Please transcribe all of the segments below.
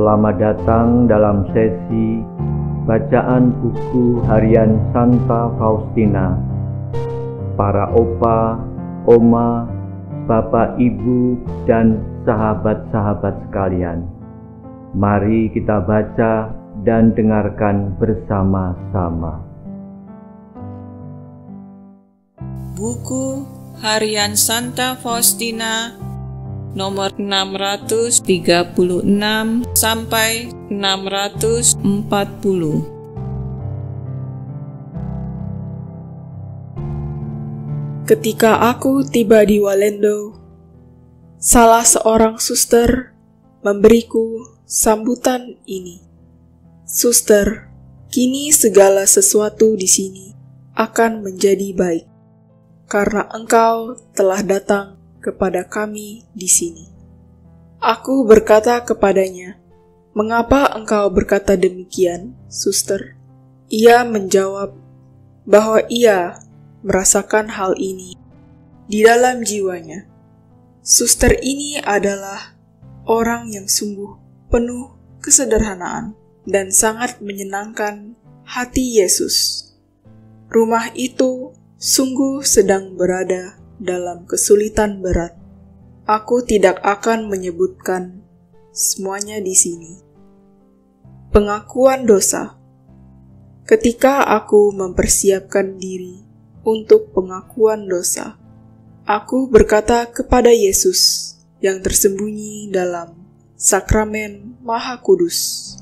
Selamat datang dalam sesi bacaan buku harian Santa Faustina. Para opa, oma, bapak, ibu, dan sahabat-sahabat sekalian, mari kita baca dan dengarkan bersama-sama. Buku harian Santa Faustina nomor 636 sampai 640. Ketika aku tiba di Walendo, salah seorang suster memberiku sambutan ini. Suster, kini segala sesuatu di sini akan menjadi baik, karena engkau telah datang kepada kami di sini. Aku berkata kepadanya, "Mengapa engkau berkata demikian, suster?" Ia menjawab bahwa ia merasakan hal ini di dalam jiwanya. Suster ini adalah orang yang sungguh penuh kesederhanaan dan sangat menyenangkan hati Yesus. Rumah itu sungguh sedang berada dalam kesulitan berat. Aku tidak akan menyebutkan semuanya di sini. Pengakuan dosa. Ketika aku mempersiapkan diri untuk pengakuan dosa, aku berkata kepada Yesus yang tersembunyi dalam sakramen Maha Kudus,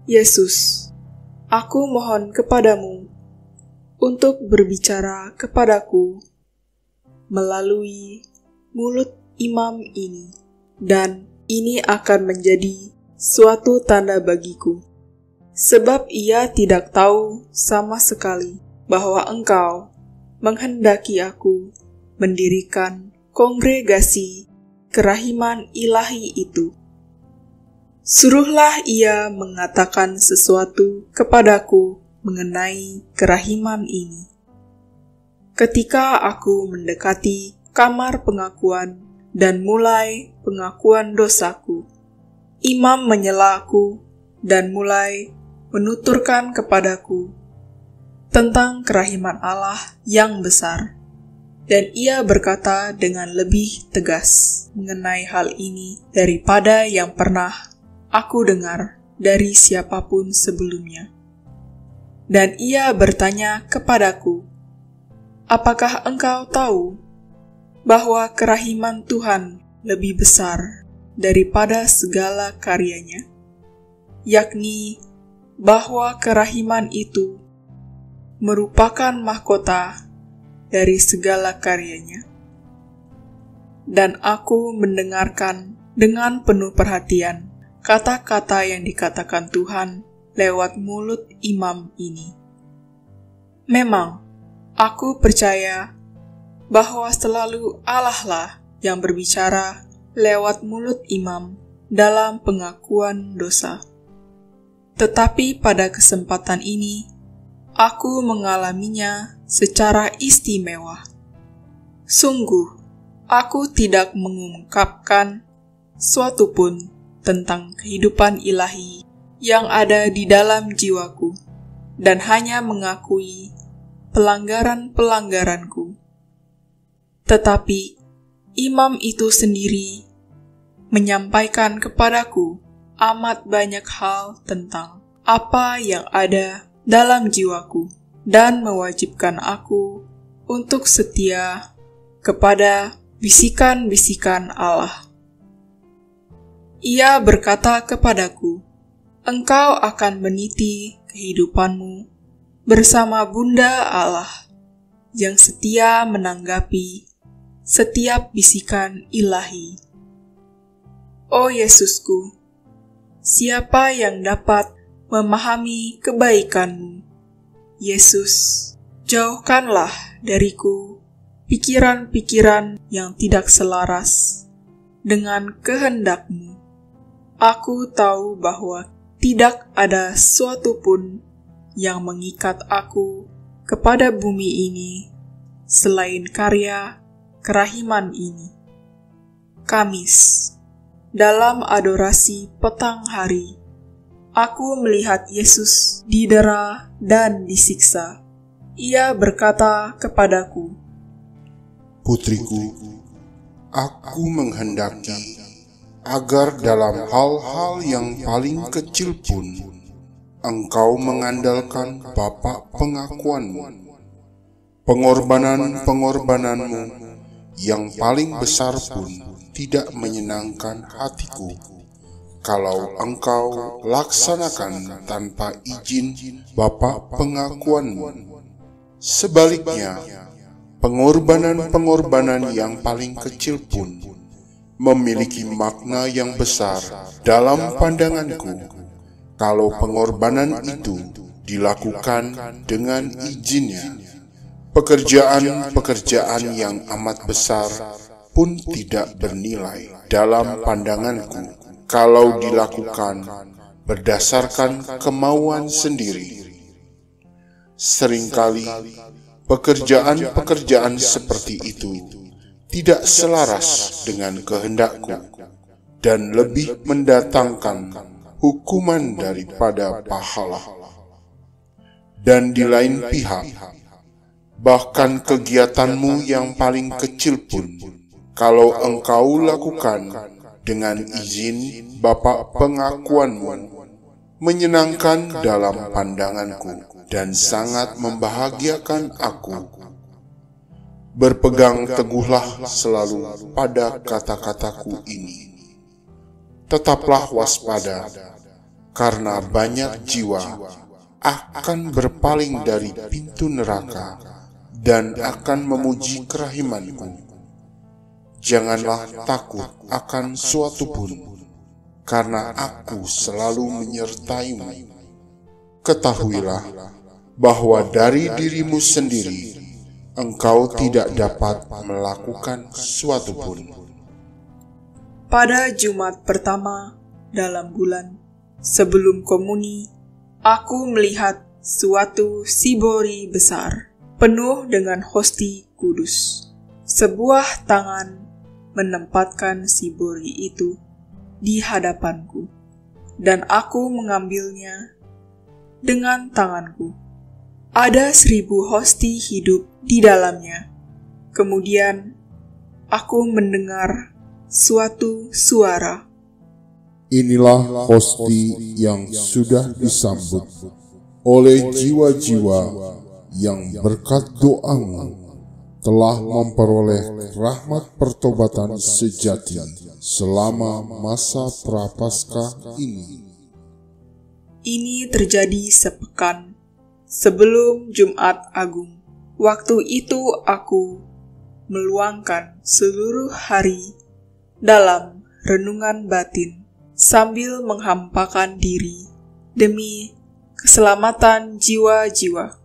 "Yesus, aku mohon kepadamu untuk berbicara kepadaku melalui mulut imam ini, dan ini akan menjadi suatu tanda bagiku, sebab ia tidak tahu sama sekali bahwa engkau menghendaki aku mendirikan kongregasi kerahiman ilahi itu. Suruhlah ia mengatakan sesuatu kepadaku mengenai kerahiman ini." Ketika aku mendekati kamar pengakuan dan mulai pengakuan dosaku, imam menyela aku dan mulai menuturkan kepadaku tentang kerahiman Allah yang besar. Dan ia berkata dengan lebih tegas mengenai hal ini daripada yang pernah aku dengar dari siapapun sebelumnya. Dan ia bertanya kepadaku, "Apakah engkau tahu bahwa kerahiman Tuhan lebih besar daripada segala karyanya, yakni bahwa kerahiman itu merupakan mahkota dari segala karyanya?" Dan aku mendengarkan dengan penuh perhatian kata-kata yang dikatakan Tuhan lewat mulut imam ini. Memang, aku percaya bahwa selalu Allah lah yang berbicara lewat mulut imam dalam pengakuan dosa. Tetapi pada kesempatan ini, aku mengalaminya secara istimewa. Sungguh, aku tidak mengungkapkan suatu pun tentang kehidupan ilahi yang ada di dalam jiwaku, dan hanya mengakui pelanggaran-pelanggaranku. Tetapi imam itu sendiri menyampaikan kepadaku amat banyak hal tentang apa yang ada dalam jiwaku dan mewajibkan aku untuk setia kepada bisikan-bisikan Allah. Ia berkata kepadaku, "Engkau akan meniti kehidupanmu bersama Bunda Allah yang setia menanggapi setiap bisikan ilahi." Oh Yesusku, siapa yang dapat memahami kebaikanmu? Yesus, jauhkanlah dariku pikiran-pikiran yang tidak selaras dengan kehendak-Mu. Aku tahu bahwa tidak ada suatu pun yang mengikat aku kepada bumi ini selain karya kerahiman ini. Kamis, dalam adorasi petang hari, aku melihat Yesus didera dan disiksa. Ia berkata kepadaku, "Putriku, aku menghendaki agar dalam hal-hal yang paling kecil pun engkau mengandalkan Bapa pengakuanmu. Pengorbanan-pengorbananmu yang paling besar pun tidak menyenangkan hatiku kalau engkau laksanakan tanpa izin Bapa pengakuanmu. Sebaliknya, pengorbanan-pengorbanan yang paling kecil pun memiliki makna yang besar dalam pandanganku kalau pengorbanan itu dilakukan dengan izinnya. Pekerjaan-pekerjaan yang amat besar pun tidak bernilai dalam pandanganku kalau dilakukan berdasarkan kemauan sendiri. Seringkali pekerjaan-pekerjaan seperti itu tidak selaras dengan kehendakku dan lebih mendatangkan hukuman daripada pahala. Dan di lain pihak, bahkan kegiatanmu yang paling kecil pun, kalau engkau lakukan dengan izin Bapa pengakuanmu, menyenangkan dalam pandanganku dan sangat membahagiakan aku. Berpegang teguhlah selalu pada kata-kataku ini. Tetaplah waspada, karena banyak jiwa akan berpaling dari pintu neraka dan akan memuji kerahimanku. Janganlah takut akan suatu pun, karena aku selalu menyertaimu. Ketahuilah bahwa dari dirimu sendiri engkau tidak dapat melakukan suatu pun. Pada Jumat pertama dalam bulan sebelum komuni, aku melihat suatu sibori besar penuh dengan hosti kudus. Sebuah tangan menempatkan sibori itu di hadapanku, dan aku mengambilnya dengan tanganku. Ada 1000 hosti hidup di dalamnya. Kemudian aku mendengar suatu suara, "Inilah hosti yang sudah disambut oleh jiwa-jiwa yang berkat doamu telah memperoleh rahmat pertobatan sejati selama masa prapaskah ini." Ini terjadi sepekan sebelum Jumat Agung. Waktu itu aku meluangkan seluruh hari dalam renungan batin sambil menghampakan diri demi keselamatan jiwa-jiwa.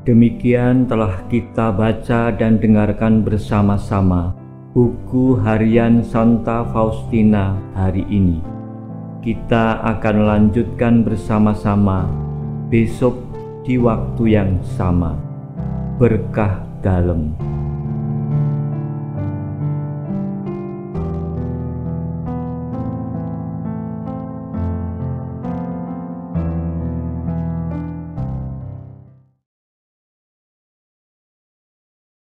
Demikian telah kita baca dan dengarkan bersama-sama buku harian Santa Faustina hari ini. Kita akan lanjutkan bersama-sama besok di waktu yang sama. Berkah dalam.